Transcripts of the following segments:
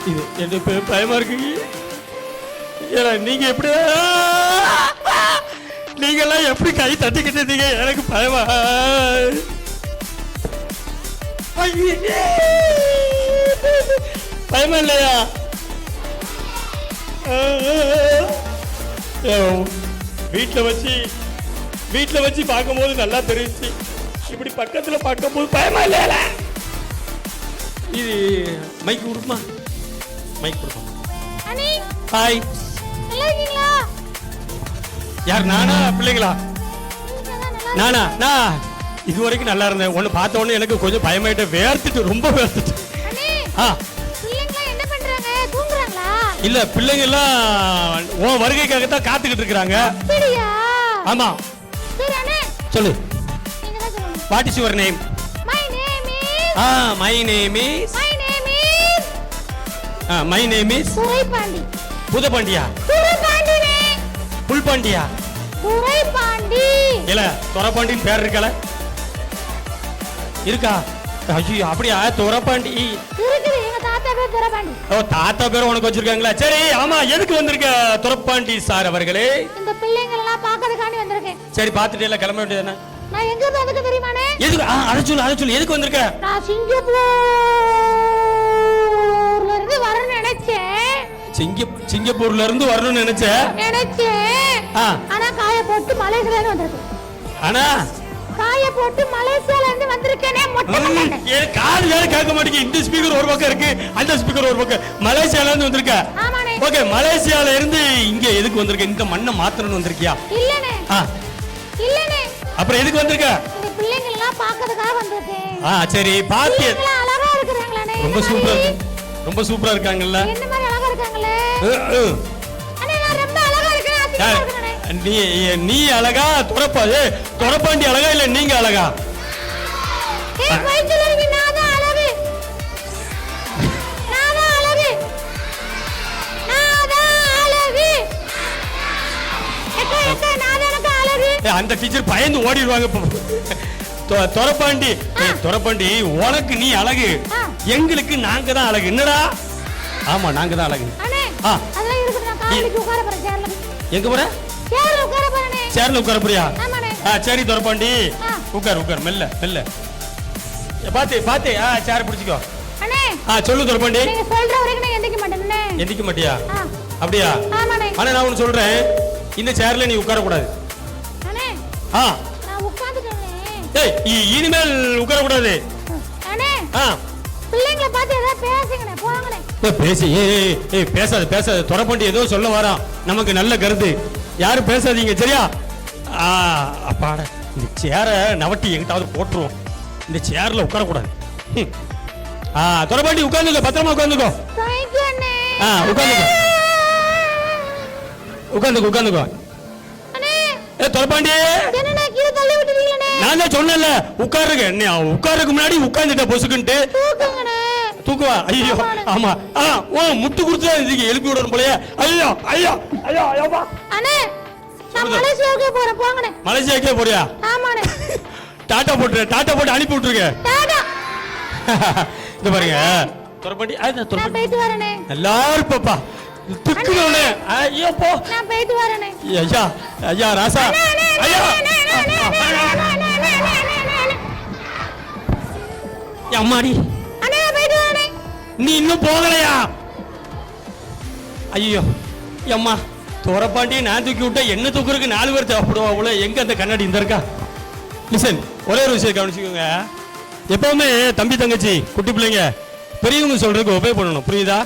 இது என்ன பயமா இருக்கு. நீங்க எப்படி நீங்க எல்லாம் எப்படி கை தட்டிக்கிட்டு இருந்தீங்க? எனக்கு பயமா. பயமா இல்லையா? வீட்டுல வச்சு பார்க்கும்போது நல்லா தெரிஞ்சு, இப்படி பக்கத்துல பார்க்கும்போது பயமா இல்லையா? இது மைக் கொடுக்குமா? மைக் கொடுப்போம். ஹாய், யார்? நானா பிள்ளைங்களா? நானா? நான் இது வரைக்கும் நல்லா இருந்தேன். ஒன்னு பார்த்த உடனே எனக்கு கொஞ்சம் பயமாயிட்ட, வேர்த்துட்டு, ரொம்ப வேர்த்துட்டு. இல்ல, பிள்ளைங்க எல்லாம் உன் வருகைக்காக தான் காத்துக்கிட்டு இருக்காங்க. ஆமா, சொல்லு. What is your name? My name is Duraipandi. புதபாண்டியா? புல்பாண்டியா? துரைபாண்டி. இல்ல, துரைபாண்டின்னு பேர் இருக்கல? இருக்கா? ஐயோ, அப்படியா? துரைபாண்டி இருக்குது, எங்க தாத்தா பேர் துரைபாண்டி. ஓ, தாத்தா பேர் உனக்கு வச்சிருக்காங்களா? சரி, ஆமா. எதுக்கு வந்திருக்க துரைபாண்டி சார் அவர்களே? இந்த பிள்ளைங்க எல்லாம் பார்க்கிறதுக்காண்டி வந்திருக்கேன். சரி, பார்த்துட்டு எல்லாம் கிளம்ப வேண்டியதானே? நான் எங்க இருந்து வந்துக்க தெரியுமானே? எதுக்கு? அத சொல்லு. எதுக்கு வந்திருக்க? நான் சிங்கப்பூர்ல இருந்து வரணும்னு நினைச்சேன். சிங்கப்பூர்ல இருந்து வரணும்னு நினைச்சேன். ஆனா காய போட்டு மலேசியால இருந்து வந்திருக்கேன். ஆனா காய போட்டு மலேசியால இருந்து வந்திருக்கேனே. ஏ, காது வேற கேட்க மாட்டேங்குது. இந்த ஸ்பீக்கர் ஒரு பக்கம் இருக்கு, அந்த ஸ்பீக்கர் ஒரு பக்கம். மலேசியால இருந்து வந்திருக்க? ஆமாண்ணே. ஓகே, மலேசியால இருந்து இங்க எதுக்கு வந்திருக்க? இந்த மண்ணை மாத்தணும்னு வந்திருக்கியா? இல்லனே. இல்லனே. அப்புறம் எதுக்கு வந்திருக்க? இந்த பிள்ளைங்க எல்லாம் பார்க்கிறதுக்காக வந்திருக்கேன். சரி, பாத்து. அழகா இருக்கறாங்களே. ரொம்ப சூப்பரா இருக்கு. ரொம்ப சூப்பரா இருக்காங்கல்ல? என்ன மாதிரி அழகா இருக்காங்களே. அண்ணே, நான் ரொம்ப அழகா இருக்கேன். அசிங்கமா இருக்கேனே. நீ அழகா? துரைபாண்டி அழகா இல்ல நீங்க அழகா? ஏய், வயித்துல இருந்து நான் தான் அழகு. நான் தான் அழகு. எக்க நான் தான் அழகு. அந்த டீச்சர் பயந்து ஓடிடுவாங்க. துரைபாண்டி, துரைபாண்டி, உனக்கு நீ அழகு, எங்களுக்கு நாங்க தான் அழகு. என்னடா? ஆமா, நாங்க தான் அழகு. அண்ணே, அதெல்லாம் இருக்குது. நான் காலைக்கு உட்கார போறேன் சேர்ல. எங்க போற? சேர்ல உட்கார போறேனே. சேர்ல உட்கார போறியா? ஆமாண்ணே. சரி துரைபாண்டி, உட்கார் மெல்ல. பாத்து சேர் பிடிச்சுக்கோ. அண்ணே, சொல்லு துரைபாண்டி. நீங்க சொல்ற வரைக்கும் நான் எந்திக்க மாட்டேனே. எந்திக்க மாட்டியா? அப்படியா? ஆமாண்ணே. ஆனா நான் ஒன்னு சொல்றேன், இந்த சேர்ல நீ உட்கார கூடாது. அண்ணே, நான் உட்கார்ந்துட்டேனே. ஏய், இனிமேல் உட்கார கூடாது. அண்ணே, பிள்ளைங்களை பார்த்து ஏதாவது பேசுங்கண்ணே, போங்கண்ணே. பேசி. ஏய், பேசாத. துரைபாண்டி ஏதோ சொல்ல வரான், நமக்கு நல்ல கருத்து. யாரும் பேசாதீங்க, சரியா? அப்பாட, இந்த சேரை நவட்டி எங்கிட்டாவது போட்டுருவோம். இந்த சேர்ல உட்கார கூடாது. துரைபாண்டி உட்கார்ந்துக்கோ, பத்திரமா உட்கார்ந்துக்கோ. உட்கார்ந்துக்கோ. துரைபாண்டி, நான் தான் சொன்னேன்ல உட்காருங்க. உட்காருக்கு முன்னாடி உட்கார்ந்துட்ட பொசுக்குன்ட்டு தூக்குவா. ஐயோ, ஆமா. முட்டு கொடுத்து இதுக்கு எழுப்பி விடணும் போலயே. ஐயோ. மலேசியாக்கே போறியா? டாட்டா போட்டு அனுப்பி விட்டுருங்க. இந்த பாருங்க துரைபாண்டி, எல்லாரும் பாப்பா திக்குனே. ஐயோ போ, நான் போயிட்டு வரேனே. ஐயா ராசா, ஐயா அம்மாடி, நீ இன்னும் போகலையா? ஐயோ அம்மா, துரைபாண்டி நான் தூக்கி விட்டா என்ன தூக்குறதுக்கு 4 பேர் தேவைப்படுவா. எங்க அந்த கண்ணாடி இந்த இருக்கா? லிசன், ஒரே ஒரு விஷயம் கவனிச்சுக்கோங்க. எப்பவுமே தம்பி தங்கச்சி குட்டி பிள்ளைங்க பெரியவங்க சொல்றதுக்கு ஒபே பண்ணணும். புரியுதா?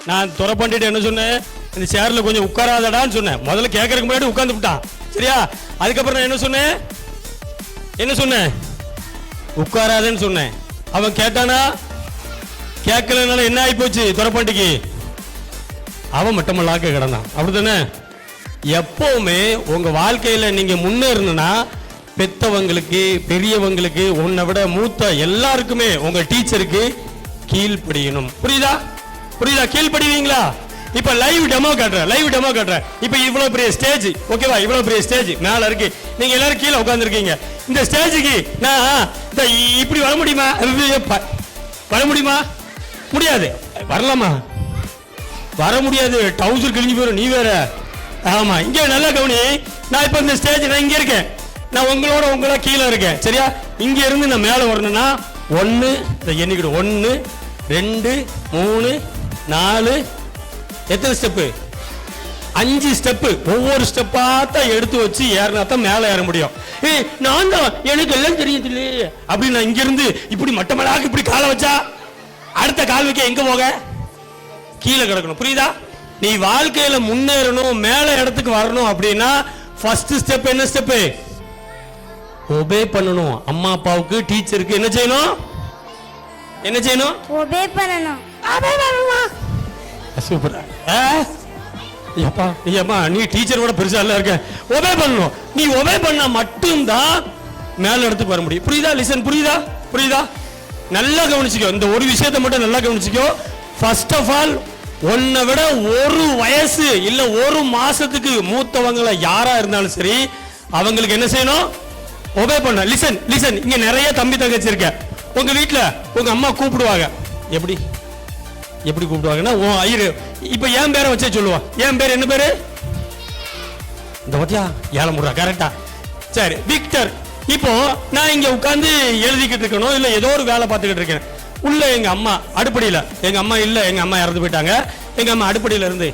நான் துரைபாண்டிட்ட என்ன சொன்னேன்? இந்த சேர்ல கொஞ்சம் உட்காராதடான்னு சொன்னேன். முதல்ல கேட்கறதுக்கு முன்னாடி உட்கார்ந்து விட்டான், சரியா? அதுக்கப்புறம் நான் என்ன சொன்னேன்? உட்காராதன்னு சொன்னேன். அவன் கேட்டானா? கேட்கலனால என்ன ஆகி போச்சு? துரைபாண்டிக்கு அவன் மட்டமல்லாக்க கிடந்தான், அப்படித்தானே? எப்பவுமே உங்க வாழ்க்கையில நீங்க முன்னேறணும்னா பெத்தவங்களுக்கு பெரியவங்களுக்கு உன்னை விட மூத்த எல்லாருக்குமே உங்க டீச்சருக்கு கீழ்ப்படியணும். புரியுதா? புரியுதா? கீழ்ப்படிவீங்களா? இப்ப லைவ் டெமோ காட்டுறேன். இப்ப இவ்வளவு பெரிய ஸ்டேஜ், ஓகேவா? இவ்வளவு பெரிய ஸ்டேஜ் மேல இருக்கு, நீங்க எல்லாரும் கீழே உட்கார்ந்துருக்கீங்க. இந்த ஸ்டேஜுக்கு நான் இப்படி வர முடியுமா? முடியாது. வரலாமா? வர முடியாது. டவுசர் கிழிஞ்சு போயிடும். நீ வேற. ஆமா, இங்க நல்லா கவனி. நான் இப்ப இந்த ஸ்டேஜ் நான் இங்க இருக்கேன், நான் உங்களோட கீழே இருக்கேன், சரியா? இங்க இருந்து நான் மேல வரணும்னா 1 எண்ணிக்கிடும். 1 2 3 4 எத்தனை ஸ்டெப்பு? 5 ஸ்டெப்பு. ஒவ்வொரு ஸ்டெப்பா தான் எடுத்து வச்சு ஏறினா தான் மேல ஏற முடியும். நான் தான் எனக்கு எல்லாம் தெரியுது அப்படின்னு நான் இங்க இருந்து இப்படி மட்டமலாக இப்படி காலை வச்சா அடுத்த கால் வைக்க எங்க போக? கீழே கிடக்கணும். புரியுதா? நீ வாழ்க்கையில முன்னேறணும், மேல இடத்துக்கு வரணும் அப்படின்னா ஃபர்ஸ்ட் ஸ்டெப் என்ன ஸ்டெப்? ஒபே பண்ணணும். அம்மா அப்பாவுக்கு டீச்சருக்கு என்ன செய்யணும்? ஒபே பண்ணணும். சூப்பர். நீ டீச்சரோட பெருசா இல்ல இருக்க. ஒபே பண்ணணும். நீ ஒபே பண்ணா மட்டும்தான் மேல இடத்துக்கு வர முடியும். புரியுதா? லிசன். புரியுதா? நல்லா கவனிச்சுக்கோ. இந்த ஒரு விஷயத்தை மட்டும் நல்லா கவனிச்சுக்கோ. ஃபர்ஸ்ட் ஆஃப் ஆல், உன்னை விட ஒரு வயசு இல்ல ஒரு மாசத்துக்கு மூத்தவங்கள யாரா இருந்தாலும் சரி, அவங்களுக்கு என்ன செய்யணும்? ஒபே பண்ண. லிசன். இங்க நிறைய தம்பி தங்கச்சி இருக்க. உங்க வீட்டுல உங்க அம்மா கூப்பிடுவாங்க. எப்படி கூப்பிடுவாங்கன்னா, இப்ப என் பேரை வச்சே சொல்லுவா. என் பேர் என்ன பேரு? இந்த பத்தியா ஏழமுறா. கரெக்டா? சரி, விக்டர். இப்போ நான் இங்க உட்கார்ந்து எழுதிக்கிட்டு இருக்கணும், இல்ல ஏதோ ஒரு வேலை பார்த்துக்கிட்டு இருக்கேன். உள்ள எங்க அம்மா அடுப்படியில, எங்க அம்மா இல்ல, எங்க அம்மா இறந்து போயிட்டாங்க. எங்க அம்மா அடுப்படியில இருந்து,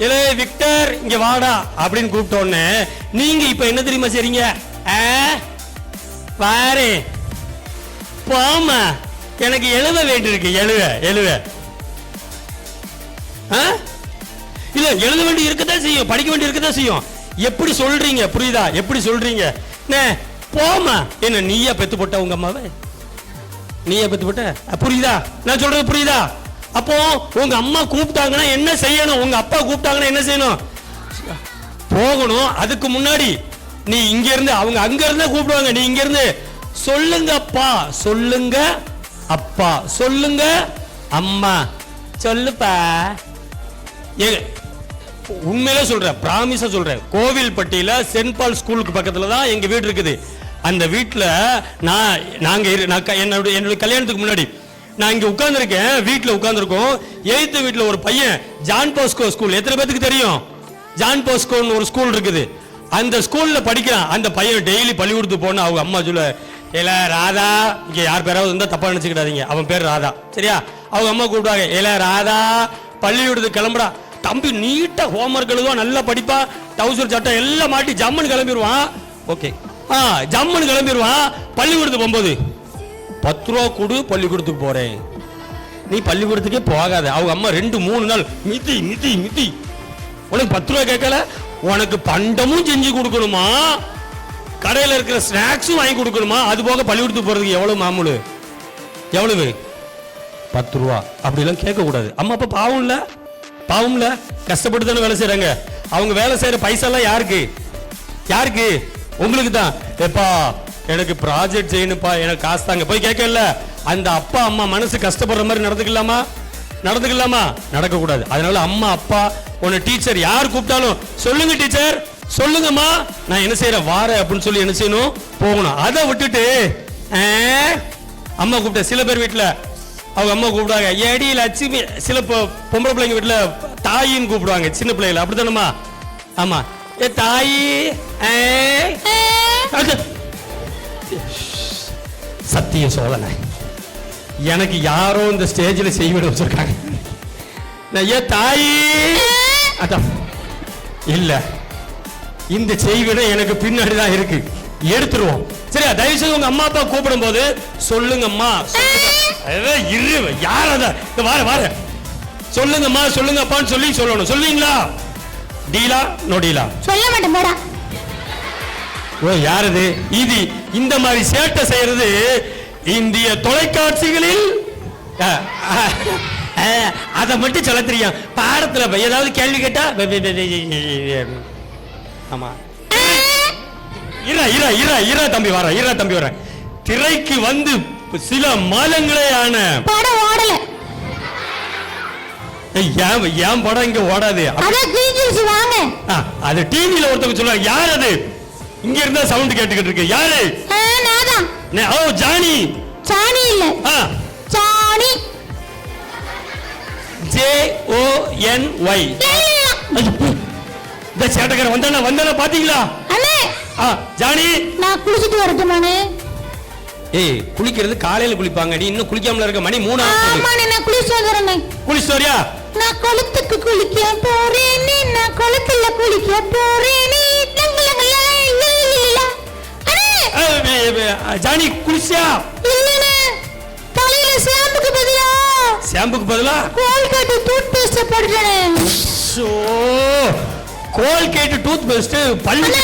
ஏலே விக்டர் இங்க வாடா அப்படின்னு கூப்பிட்ட உடனே நீங்க இப்ப என்ன தெரியுமா செய்றீங்க? பாரு போமா, எனக்கு எழுத வேண்டியிருக்கு. எழுத இல்ல, எழுத வேண்டி இருக்கதான் செய்யும், படிக்க வேண்டி இருக்கதான் செய்யும். எப்படி சொல்றீங்க? புரியுதா? எப்படி சொல்றீங்க? போமா. என்ன நீயா பெத்து போட்ட உங்க அம்மாவை? நீயா பெத்து போட்ட? புரியுதா நான் சொல்றது? புரியுதா? அப்போ உங்க அம்மா கூப்பிட்டாங்கன்னா என்ன செய்யணும்? உங்க அப்பா கூப்பிட்டாங்கன்னா என்ன செய்யணும்? போகணும். அதுக்கு முன்னாடி நீ இங்க இருந்து, அவங்க அங்க இருந்து கூப்பிடுவாங்க, நீ இங்க இருந்து சொல்லுங்க அப்பா, சொல்லுங்க அப்பா, சொல்லுங்க அம்மா, சொல்லுப்பா. உண்மையில சொல்றேன், பிராமிஸா சொல்றேன். கோவில்பட்டியில சென்ட் பால் ஸ்கூலுக்கு பக்கத்துல தான் எங்க வீடு இருக்குது. அந்த வீட்டுல என்னுடைய கல்யாணத்துக்கு முன்னாடி நான் இங்க உட்கார்ந்துருக்கேன், வீட்டுல உட்கார்ந்துருக்கோம். எய்த்த வீட்டுல ஒரு பையன் ஜான் போஸ்கோ ஸ்கூல், எத்தனை பேருக்கு தெரியும்? ஜான் போஸ்கோன்னு ஒரு ஸ்கூல் இருக்குது. அந்த ஸ்கூல்ல படிக்கிறான். அந்த பையன் டெய்லி பள்ளிக்கூடத்துக்கு போன அவங்க அம்மா சொல்ல, ஏல ராதா, இங்க யார் பேராவது இருந்தா தப்பா நினைச்சுக்கிடாதீங்க, அவன் பேர் ராதா, சரியா? அவங்க அம்மா கூப்பிடுவாங்க, ஏல ராதா பள்ளிக்கூடத்துக்கு கிளம்புறா. தம்பி நீட்டா ஹோம்ஒர்க் எழுதுவான், நல்லா படிப்பா, டவுசர் சட்டை எல்லாம் மாட்டி ஜம்முன்னு கிளம்பிடுவான். ஓகே, ஜம்முன்னு கிளம்பிடுவான். பள்ளிக்கூடத்துக்கு போகும்போது 10 ரூபா கொடு, பள்ளிக்கூடத்துக்கு போறேன். நீ பள்ளிக்கூடத்துக்கே போகாத. அவங்க அம்மா 2-3 நாள் மிதி மிதி மிதி, உனக்கு 10 ரூபா கேட்கல, உனக்கு பண்டமும் செஞ்சு கொடுக்கணுமா, கடையில் இருக்கிற ஸ்நாக்ஸும் வாங்கி கொடுக்கணுமா, அது போக பள்ளிக்கூடத்துக்கு போறதுக்கு எவ்வளவு மாமூலு? எவ்வளவு? 10 ரூபா. அப்படிலாம் கேட்க கூடாது. அம்மா அப்பா பாவம் இல்ல, கஷ்டப்பட்டு தானே வேலை செய்யறாங்க. அவங்க வேலை செய்யற பைசா எல்லாம் யாருக்கு? உங்களுக்கு தான். எப்பா எனக்கு ப்ராஜெக்ட் செய்யணுப்பா, எனக்கு காசு தாங்க, போய் கேட்கல. அந்த அப்பா அம்மா மனசு கஷ்டப்படுற மாதிரி நடந்துக்கலாமா? நடக்க கூடாது. அதனால அம்மா அப்பா உன்னை டீச்சர் யார் கூப்பிட்டாலும் சொல்லுங்க டீச்சர், சொல்லுங்கம்மா, நான் என்ன செய்யறேன் வாரேன் அப்படின்னு சொல்லி என்ன செய்யணும்? போகணும். அதை விட்டுட்டு அம்மா கூப்பிட்ட சில பேர் வீட்டுல அவங்க அம்மா கூப்பிடுவாங்க ஏடி லட்சுமி, சில பொம்பளை பிள்ளைங்க வீட்டுல தாயின்னு கூப்பிடுவாங்க சின்ன பிள்ளைகளை, அப்படித்தானம்மா? ஆமா, ஏ தாயி. சத்திய சோதனை எனக்கு யாரோ இந்த ஸ்டேஜில் செய்விட வச்சிருக்காங்க. ஏ தாயி, அதான் இல்ல, இந்த செய்விட எனக்கு பின்னாடி தான் இருக்கு, எடுத்துருவோம். சரியா? தயவு செய்து உங்க அம்மா அப்பா கூப்பிடும் போது சொல்லுங்கம்மா, யார் அத வார சொல்லுங்கம்மா, சொல்லுங்க அப்பான்னு சொல்லணும். சொல்லுவீங்களா? டீலா நோ டீலா? சொல்ல மாட்டேன் போடா. ஓ, யாரது இது? இந்த மாதிரி சேட்டை செய்யறது இந்திய தொலைக்காட்சிகளில் அதை மட்டும் சொல்ல தெரியும். பாடத்துல ஏதாவது கேள்வி கேட்டா ஆமா இரா தம்பி வரேன் திரைக்கு வந்து சில மாதங்களே ஆன படம் ஓடல. ஏன் படம் இங்க ஓடாது? வாங்க அது டிவில ஒருத்தவங்க சொல்லுவாங்க. யார் அது? இங்க இருந்தா சவுண்ட் கேட்டுக்கிட்டு இருக்கு. யாரு? ஓ ஜானி. ஜானி இல்ல, ஜானி JONY. இந்த சேட்டக்கார வந்தானா பாத்தீங்களா? ஜானி நான் குளிச்சிட்டு வரட்டுமானே? ஏய் குளிக்கிறது காலையில குளிப்பாங்க. நீ இன்னும் குளிக்காமல இருக்க. மணி 3 ஆகுது. நான் குளிச்சிட்டு வரேன். குளிச்சிட்டு வரியா? நான் குளத்துக்கு குளிக்க போறேன். நான் குளத்துல குளிக்க போறேன். ஜானி குளிச்சியா? இல்லனே, தலையில ஷாம்புக்கு பதிலா கோல்கேட் டூத் பேஸ்ட் போடுறேன். சோ கோல்கேட் டூத் பேஸ்ட் பல்லுக்கு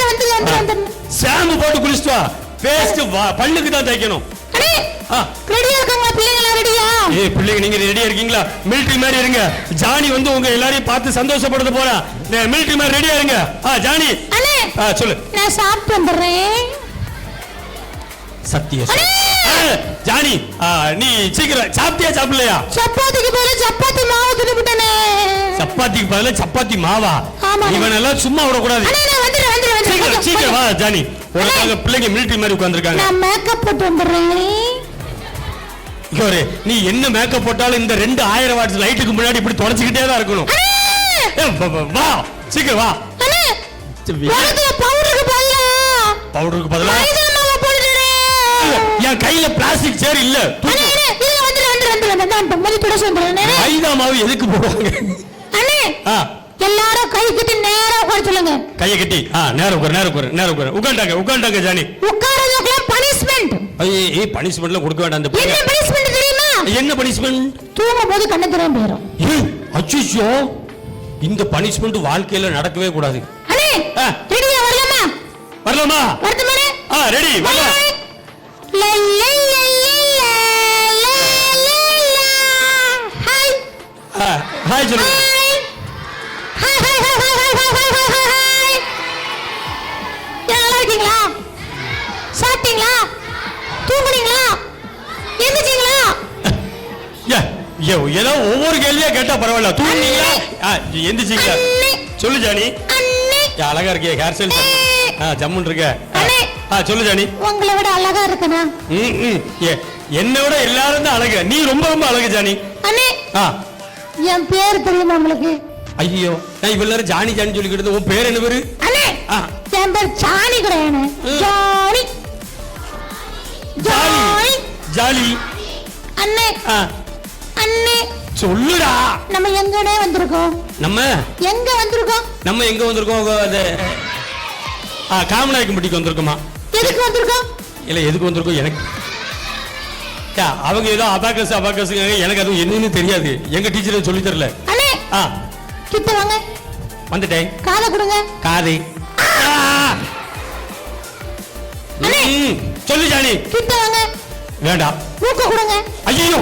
வந்து ஷாம்பு போட்டு குளிச்சிட்டு வா. பேஸ்ட் பல்லுக்கு தான் தேய்க்கணும். அடே ரெடியா இருக்கீங்களா பிள்ளைங்களா? ரெடியா? ஏய் பிள்ளைங்க நீங்க ரெடியா இருக்கீங்களா? மிலிட்டரி மாதிரி இருங்க. ஜானி வந்து உங்க எல்லாரையும் பார்த்து சந்தோஷப்படுத்த போறா. மிலிட்டரி மாதிரி ரெடியா இருங்க. ஜானி அண்ணே சொல்லு. நான் சாப்பிட்டு வந்துறேன். சத்தியம் ஜானி நீ சீக்கிரம் சாப்பிட்டியா சாப்பிடலையா? சப்பாத்திக்கு பதிலா சப்பாத்தி மாவு தின்னுட்டேனே. சப்பாத்திக்கு பதிலா சப்பாத்தி மாவா? ஆமா. இவன் எல்லாம் சும்மா விட கூடாது. அண்ணே நான் வந்துறேன். சீக்கிரம் வா ஜானி. உனக்காக பிள்ளைங்க மிலிட்டரி மாதிரி உட்கார்ந்திருக்காங்க. நான் மேக்கப் போட்டு வந்துறேன். இவரே நீ என்ன மேக்கப் போட்டாலும் இந்த 2000 வாட்ஸ் லைட்டுக்கு முன்னாடி இப்படி தொடச்சிக்கிட்டே தான் இருக்கணும். வா சீக்கிரம் வா. அண்ணே பவுடருக்கு பதிலா மைதா மாவு போடுறேன். என் கையில பிளாஸ்டிக் சேர் இல்ல. மைதா மாவு எதுக்கு போடுவாங்க? அண்ணே எல்லாரும் கை கட்டி நேரா உட்கார சொல்லுங்க. கையை கட்டி நேரா உட்காரு. உட்கார்ந்தாங்க ஜானி. உட்காரதுக்கு பனிஷ்மென்ட். ஏய் பனிஷ்மென்ட்ல கொடுக்க வேண்டாம். அந்த என்ன பனிஷ்மென்ட் தெரியுமா? என்ன பனிஷ்மென்ட்? தூங்கும்போது கண்ணு திறந்து போயிடும். ஏய் அச்சச்சோ, இந்த பனிஷ்மென்ட் வாழ்க்கையில நடக்கவே கூடாது. அண்ணே ரெடியா வரலாமா? வரட்டுமானே? ரெடி வரலாம். ஹாய் சொல்லு. நல்லா இருக்கீங்களா? சாப்பிட்டீங்களா? தூங்குனீங்களா? எந்திரிச்சீங்களா? ஏதோ ஒவ்வொரு கேள்வியா கேட்டா பரவாயில்ல. தூங்குனீங்களா? எந்திரிச்சீங்களா? சொல்லு ஜானி. அழகா இருக்கே ஹேர் ஸ்டைல். ஜம்முன் இருக்க. சொல்லு ஜானி. உங்களை விட அழகா இருக்கனா? என்னை விட எல்லாரும் தான் அழகு. நீ ரொம்ப ரொம்ப அழகு ஜானி. அண்ணே என் பேர் தெரியுமா உங்களுக்கு? ஐயோ நான் இவ்வளவு நேரம் ஜானி ஜானி சொல்லிக்கிட்டு. உன் பேர் என்ன பேரு? அண்ணே என் பேர் ஜானி கிடையாது. Johnny Johnny jolly. அண்ணே அண்ணே சொல்லுடா. நம்ம எங்கடே வந்திருக்கோம்? நம்ம எங்க வந்திருக்கோம்? காமநாயக்கம்பட்டிக்கு வந்திருக்கோமா? எதுக்கு வந்திருக்கோம்? இல்ல எதுக்கு வந்திருக்கோம் எனக்கு அவங்க ஏதோ அபாக்கஸ் எனக்கு அது என்னன்னு தெரியாது. எங்க டீச்சர் சொல்லி தரல. அண்ணே கிட்ட வாங்க. வந்துட்டேன். காதை கொடுங்க. காதை சொல்லு ஜானி. கிட்ட வாங்க. வேண்டாம். மூக்க கொடுங்க. ஐயோ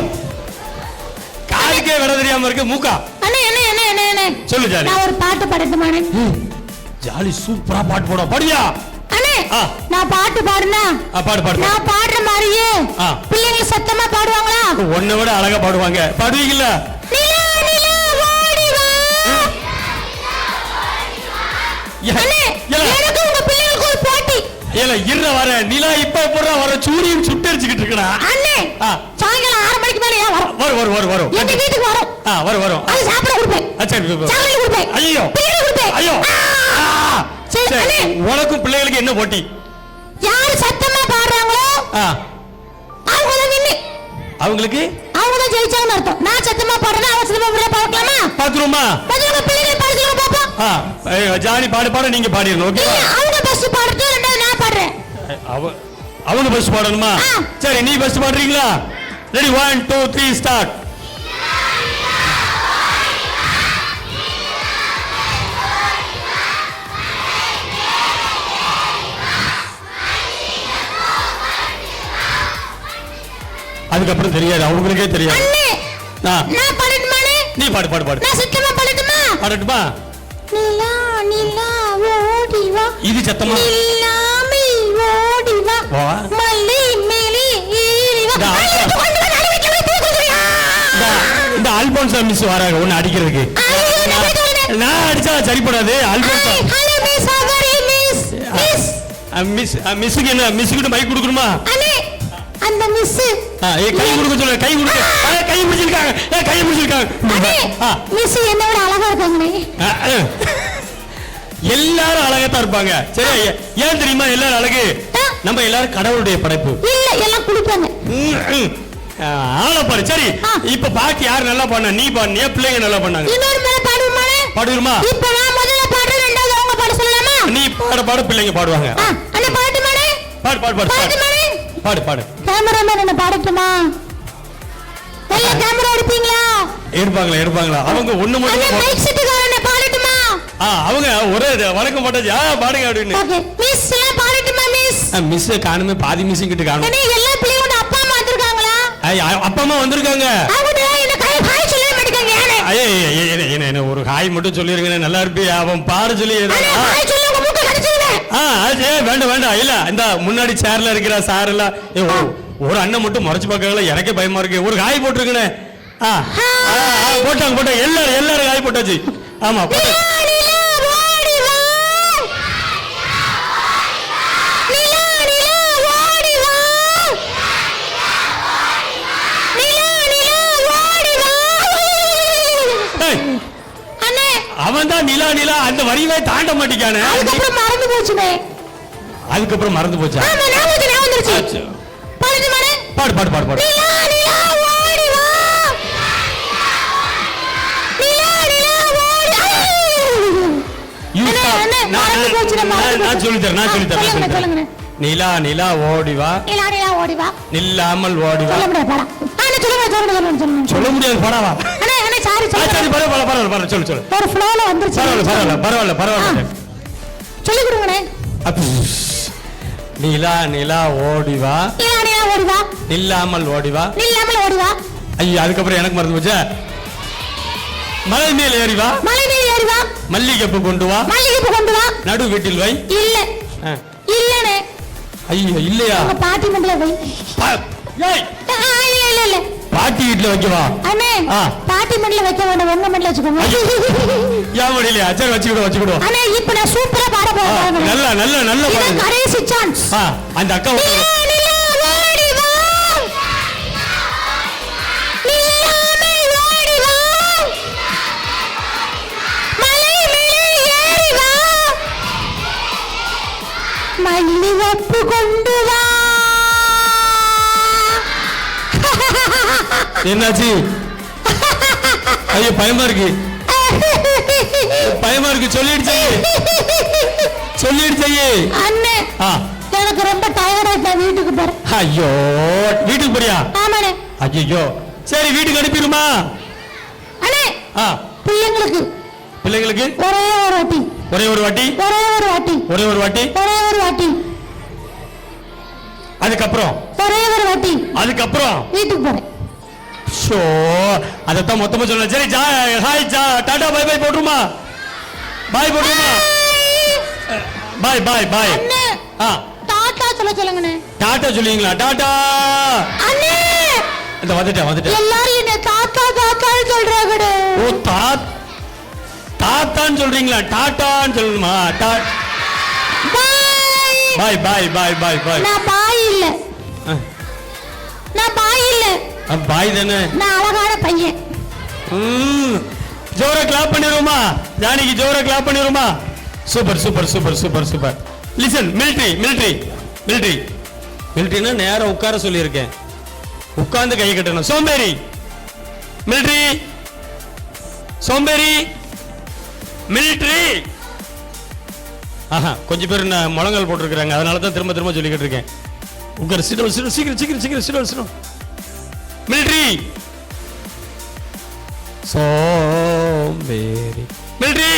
காதுக்கே விட தெரியாம இருக்கு மூக்கா. அண்ணே சொல்லு ஜானி. நான் ஒரு பாட்டு பாடட்டுமானே? ஜாலி சூப்பரா பாட்டு போட பாடியா? அண்ணே நான் பாட்டு பாடுனா பாடு. நான் பாடுற மாதிரியே பிள்ளைங்க சத்தமா பாடுவாங்களா? உன்னை விட அழகா பாடுவாங்க. பாடுவீங்கல்ல? நிலா நிலா ஓடி வா. அண்ணே எனக்கு உங்க பிள்ளைங்களுக்கு ஒரு போட்டி. இருற வர நிலா இப்ப போடுற வர சூரியன் சுட்டரிச்சுக்கிட்டு இருக்கடா. அண்ணே சாயங்காலம் 6 மணிக்கு மேல வரும். எங்க வீட்டுக்கு வரும். வரும். அது சாப்பிட கொடுப்பேன். சாக்லேட் கொடுப்பேன். ஐயோ கொடுப்பேன். ஐயோ சரி உனக்கும் பிள்ளைகளுக்கு என்ன போட்டி? யார் சத்தமா பாடுறாங்களோ அவங்க தான் வின்னு. அவங்க தான் ஜெயிச்சாங்கன்னு அர்த்தம். நான் சத்தமா பாடுறேன், அவங்க சத்தமா பாடுறா பார்க்கலாமா? பாத்துருமா? பாத்துங்க பிள்ளைங்க பாடுங்க பாப்போம். ஜானி பாடு நீங்க பாடிரணும். ஓகேவா? அவங்க ஃபர்ஸ்ட் பாடுறது, ரெண்டாவது நான் பாடுறேன். அவங்க ஃபர்ஸ்ட் பாடணுமா? சரி நீ ஃபர்ஸ்ட் பாடுறீங்களா? Ready 1 2 3 start. அதுக்கப்புறம் தெரியாது, அவங்களுக்கே தெரியாது. நான் பாடட்டுமானே? நீ பாடு. நான் சத்தமா பாடட்டுமா? பாடட்டுமா? நிலா நிலா ஓடி வா இது சத்தமா இல்லாமல் ஓடி வா வா. மல்லி மேலே ஏறி வா இந்த ஐயோ, கொண்டு வா, நடு வீட்டுல போய் தூக்கு சொல்றியா? இந்த அல்போன்சா மிஸ் வராங்க ஒன்னு அடிக்கிறதுக்கு. ஐயோ, நான் போய் சொல்றேன். நான் அடிச்சா சரிப்படாது. அல்போன்சா ஹலோ மிஸ் அவரி மிஸ் மிஸ் மிஸ்ஸுக்கு என்ன மிஸ்ஸுக்கிட்ட மைக் கொடுக்கணுமா? அண்ணே அந்த மிஸ் கை கொடுக்க சொல்ல. கை கொடுக்க. கை பிடிச்சிருக்காங்க. கை பிடிச்சிருக்காங்க. மிஸ் என்னோட அழகா இருக்காங்களே. எல்லாரும் அழகாத்தான் இருப்பாங்க. சரி, ஏன் தெரியுமா எல்லாரும் அழகு? நம்ம எல்லாரும் கடவுளுடைய படைப்பு. இல்ல எல்லாம் குளிப்பாங்க. ஆளை பாரு. சரி, இப்ப பாட்டு யார் நல்லா பண்ணா? நீ பாடுனியா பிள்ளைங்க நல்லா பண்ணாங்க? இன்னொரு மேல பாடுவோமானே? பாடுமா? இப்ப நான் முதல்ல பாடுறேன், ரெண்டாவது அவங்க பாட சொல்லலாமா? நீ பாடு பிள்ளைங்க பாடுவாங்க. அண்ணே பாட்டு மானே. பாடு பாடு பாடு பாட்டு மானே. பாடு. கேமராமேன் என்ன பாடட்டுமா? நல்ல கேமரா எடுப்பீங்களா? எடுப்பாங்களா? அவங்க ஒண்ணு மட்டும் மைக் செட்டுக்காரனை பாடட்டுமா? அவங்க ஒரே வணக்கம் போட்டாச்சு. பாடுங்க அப்படின்னு. ஓகே மிஸ் எல்லாம் பாடட்டுமா மிஸ்? மிஸ் காணுமே, பாதி மிஸ் கிட்ட காணும். அண்ணே எல்லா பிள்ளையோட அப்பா அம்மா வந்திருக்காங்களா? அப்பா அம்மா வந்திருக்காங்க. அவங்க என்ன ஹாய் சொல்ல மாட்டேங்காங்க. யானே என்ன ஒரு ஹாய் மட்டும் சொல்லிருங்க. நல்லா இருப்பியா? அவன் பாட சொல்லி ஹாய் சொல்ல உங்க மூக்க கடிச்சிடுவேன். வேண்டாம் இல்ல. இந்த முன்னாடி சேர்ல இருக்கிற சார் எல்லாம் ஒரு அண்ணன் மட்டும் முறைச்சு பார்க்கல. எனக்கே பயமா இருக்கு. ஒரு காய் போட்டுருக்கனே. போட்டாங்க. எல்லாரும் காய் போட்டாச்சு. ஆமா போட்டாச்சு. அவன் தான் நிலா அந்த வரியை தாண்ட மாட்டேங்கானே. அதுக்கப்புறம் மறந்து போச்சுனே. அதுக்கப்புறம் மறந்து போச்சா? ஆமா, நான் வந்துருச்சு. பாடுங்க மானே. பாடு. நிலா ஓடி வா. நிலா ஓடி. நான் சொல்லி தரேன். சொல்லுங்க. நிலா ஓடி வா. நிலா ஓடி வா. நில்லாமல் ஓடி வா. சொல்ல முடியாது பாடா. சொல்லுங்க. சொல்ல முடியாது பாடாவா? அண்ணே சாரி பரவாயில்ல சொல்லு. ஒரு ஃப்ளோல வந்துருச்சு. பரவாயில்ல. சொல்லி கொடுங்கண்ணே. நிலா ஓடி வா. நிலா ஓடி வா. நில்லாமல் ஓடி வா. ஐயோ, அதுக்கப்புறம் எனக்கு மறந்து போச்சா? மலை மேல் ஏறி வா. மல்லிகைப்பூ கொண்டு வா. நடு வீட்டில் வை. இல்லனே. ஐயோ இல்லையா? உங்க பாட்டி மண்டல வை. இல்ல. பாட்டி வீட்டுல வைக்கவா? அண்ணே பாட்டி மண்டல வைக்க வேண்டாம், உங்க மண்டல வச்சுக்கோங்க. யா மடியில அச்சர் வச்சுக்கிடுவோம். அண்ணே இப்ப நான் சூப்பரா பாட போறேன். நல்ல பாடு. கடைசி சான்ஸ். அந்த அக்கா மல்லிகைப்பூ கொண்டு வா. என்னாச்சு? ஐயோ பயமா இருக்கு. சொல்லிடுச்சு. அண்ணே எனக்கு ரொம்ப டயர்டா இருக்கு, வீட்டுக்கு போறேன். ஐயோ வீட்டுக்கு போறியா? ஆமாண்ணே. ஐயோ சரி வீட்டுக்கு அனுப்பிடுமா? அண்ணே பிள்ளைங்களுக்கு ஒரே ஒரு வாட்டி. அதுக்கப்புறம் வீட்டுக்கு போறேன். அதத்தான் மொத்தமா சொல்ல. சரி ஹாய் டாடா பை போட்டுருமா? பாய். அண்ணே டாடா சொல்லுங்கண்ணே. டாடா சொல்லுவீங்களா? டாடா அண்ணே. இந்த வந்துட்டேன். எல்லாரும் என்ன தாத்தான்னு சொல்றாங்கடே. ஓ தாத்தான்னு சொல்றீங்களா? டாட்டான்னு சொல்லணுமா? பாய். நான் பாய் இல்ல. பாய் தானே. நான் அழகான பையன். ஜோரா கிளாப் பண்ணிடுவோமா? ஜானிக்கு ஜோரா கிளாப் பண்ணிடுவோமா? சூப்பர். லிசன். மிலிட்டரினா நேரம் உட்கார சொல்லியிருக்கேன். உட்கார்ந்து கை கட்டணும். சோம்பேறி மிலிட்டரி. கொஞ்சம் பேர் முழங்கால் போட்டிருக்கிறாங்க. அதனால தான் திரும்ப சொல்லிக்கிட்டு இருக்கேன். உட்கார். சீக்கிரம். மிலிட்டரி. சோம்பேறி. மிலிட்டரி.